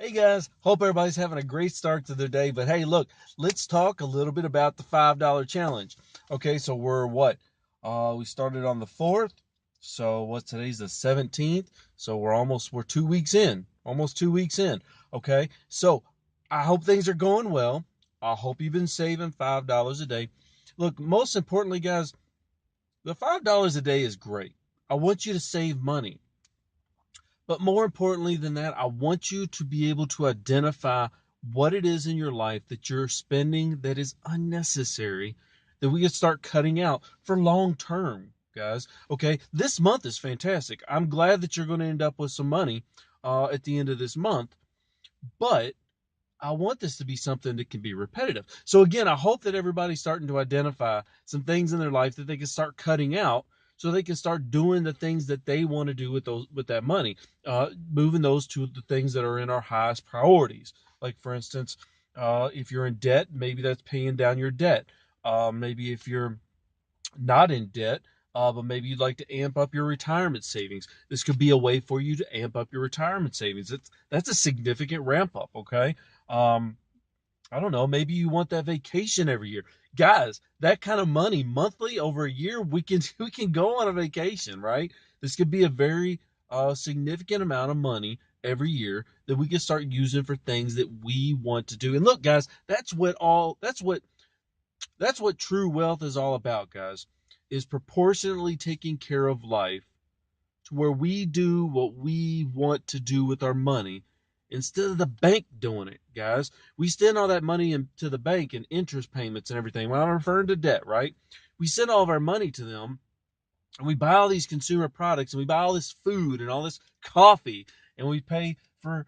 Hey guys, hope everybody's having a great start to their day. But hey, look, let's talk a little bit about the $5 challenge. Okay, so we're what? We started on the 4th. So what today's the 17th. So we're 2 weeks in. Almost 2 weeks in. Okay. So I hope things are going well. I hope you've been saving $5 a day. Look, most importantly, guys, the $5 a day is great. I want you to save money. But more importantly than that, I want you to be able to identify what it is in your life that you're spending that is unnecessary that we can start cutting out for long term, guys. Okay, this month is fantastic. I'm glad that you're going to end up with some money at the end of this month, but I want this to be something that can be repetitive. So again, I hope that everybody's starting to identify some things in their life that they can start cutting out so they can start doing the things that they want to do with that money, moving those to the things that are in our highest priorities. Like for instance, if you're in debt, maybe that's paying down your debt. Maybe if you're not in debt, but maybe you'd like to amp up your retirement savings. This could be a way for you to amp up your retirement savings. That's a significant ramp up. Okay. Um, I don't know. Maybe you want that vacation every year, guys. That kind of money monthly over a year, we can go on a vacation, right? This could be a very significant amount of money every year that we can start using for things that we want to do. And look, guys, that's what true wealth is all about, guys, is proportionately taking care of life to where we do what we want to do with our money instead of the bank doing it, guys. We send all that money into the bank and interest payments and everything. When I'm referring to debt, right? We send all of our money to them and we buy all these consumer products and we buy all this food and all this coffee and we pay for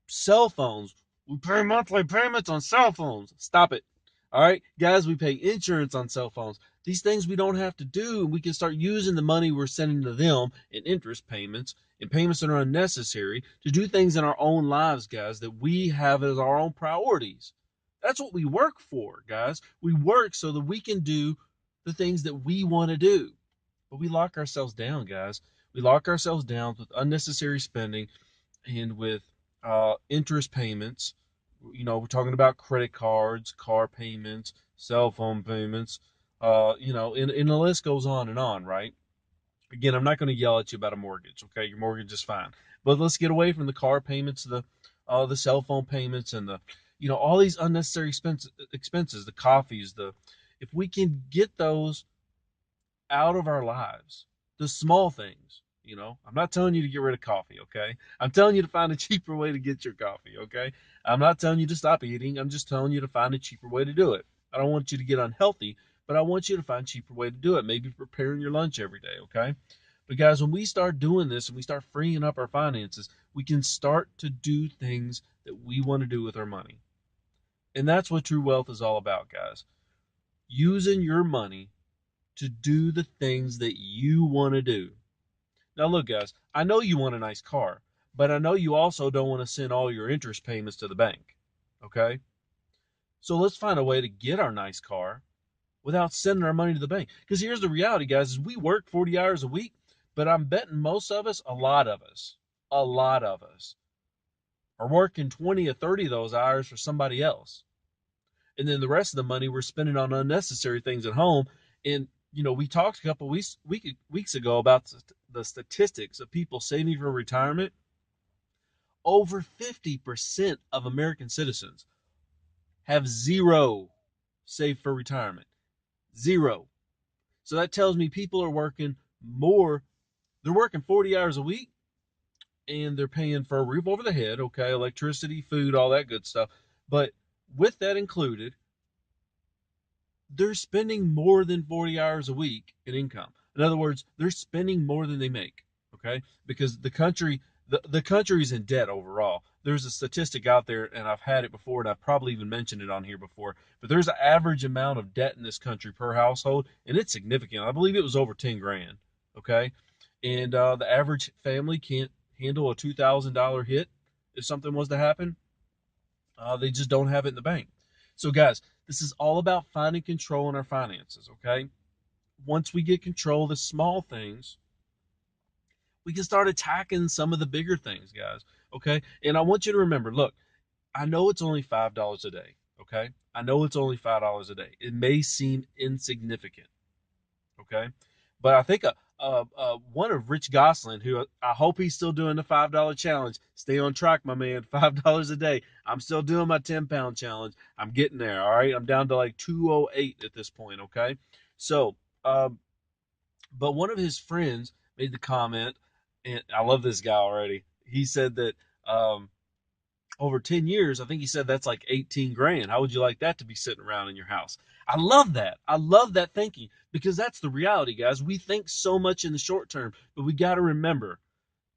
cell phones. We pay monthly payments on cell phones. Stop it. All right, guys, we pay insurance on cell phones. These things we don't have to do, and we can start using the money we're sending to them in interest payments and payments that are unnecessary to do things in our own lives, guys, that we have as our own priorities. That's what we work for, guys. We work so that we can do the things that we want to do. But we lock ourselves down, guys. We lock ourselves down with unnecessary spending and with interest payments. We're talking about credit cards, car payments, cell phone payments, and the list goes on and on, right? Again, I'm not going to yell at you about a mortgage, okay? Your mortgage is fine. But let's get away from the car payments, the cell phone payments, and all these unnecessary expenses, the coffees, if we can get those out of our lives. The small things, I'm not telling you to get rid of coffee, okay? I'm telling you to find a cheaper way to get your coffee, okay? I'm not telling you to stop eating. I'm just telling you to find a cheaper way to do it. I don't want you to get unhealthy, but I want you to find a cheaper way to do it. Maybe preparing your lunch every day, okay? But guys, when we start doing this and we start freeing up our finances, we can start to do things that we want to do with our money. And that's what true wealth is all about, guys. Using your money to do the things that you want to do. Now, look, guys, I know you want a nice car, but I know you also don't want to send all your interest payments to the bank. Okay? So let's find a way to get our nice car without sending our money to the bank. Because here's the reality, guys, is we work 40 hours a week, but I'm betting most of us, a lot of us are working 20 or 30 of those hours for somebody else. And then the rest of the money we're spending on unnecessary things at home. And we talked a couple weeks ago about the statistics of people saving for retirement. Over 50% of American citizens have zero saved for retirement. Zero. So that tells me people are working more. They're working 40 hours a week and they're paying for a roof over the head, okay, electricity, food, all that good stuff. But with that included, they're spending more than 40 hours a week in income. In other words, they're spending more than they make. Okay, because the country's in debt overall. There's a statistic out there, and I've had it before, and I've probably even mentioned it on here before. But there's an average amount of debt in this country per household, and it's significant. I believe it was over 10 grand. Okay, and the average family can't handle a $2,000 hit if something was to happen. They just don't have it in the bank. So, guys, this is all about finding control in our finances, okay? Once we get control of the small things, we can start attacking some of the bigger things, guys, okay? And I want you to remember, look, I know it's only $5 a day. Okay. I know it's only $5 a day. It may seem insignificant. Okay. But I think one of Rich Gosselin, who I hope he's still doing the $5 challenge. Stay on track, my man. $5 a day. I'm still doing my 10-pound challenge. I'm getting there. All right. I'm down to like 208 at this point. Okay. So, but one of his friends made the comment, and I love this guy already. He said that um, over 10 years, I think he said that's like 18 grand. How would you like that to be sitting around in your house? I love that. I love that thinking because that's the reality, guys. We think so much in the short term, but we got to remember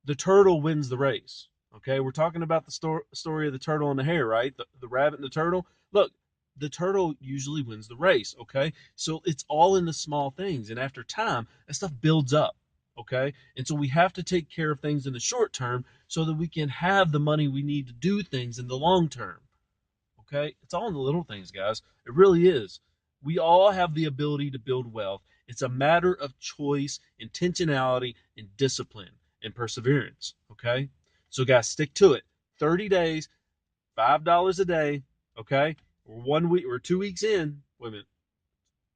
the turtle wins the race. Okay, we're talking about the story of the turtle and the hare, right? The rabbit and the turtle. Look, the turtle usually wins the race. Okay, so it's all in the small things, and after time, that stuff builds up. Okay, and so we have to take care of things in the short term so that we can have the money we need to do things in the long term. Okay, it's all in the little things, guys. It really is. We all have the ability to build wealth. It's a matter of choice, intentionality, and discipline and perseverance. Okay, so guys, stick to it. 30 days, $5 a day. Okay, we're 1 week, we're 2 weeks in. Wait a minute,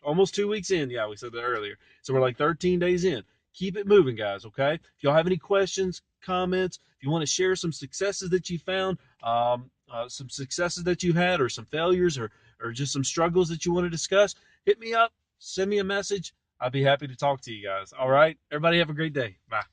almost 2 weeks in. Yeah, we said that earlier. So we're like 13 days in. Keep it moving, guys. Okay. If y'all have any questions, comments, if you want to share some successes that you found, some successes that you had, or some failures, or just some struggles that you want to discuss, hit me up. Send me a message. I'd be happy to talk to you guys. All right. Everybody have a great day. Bye.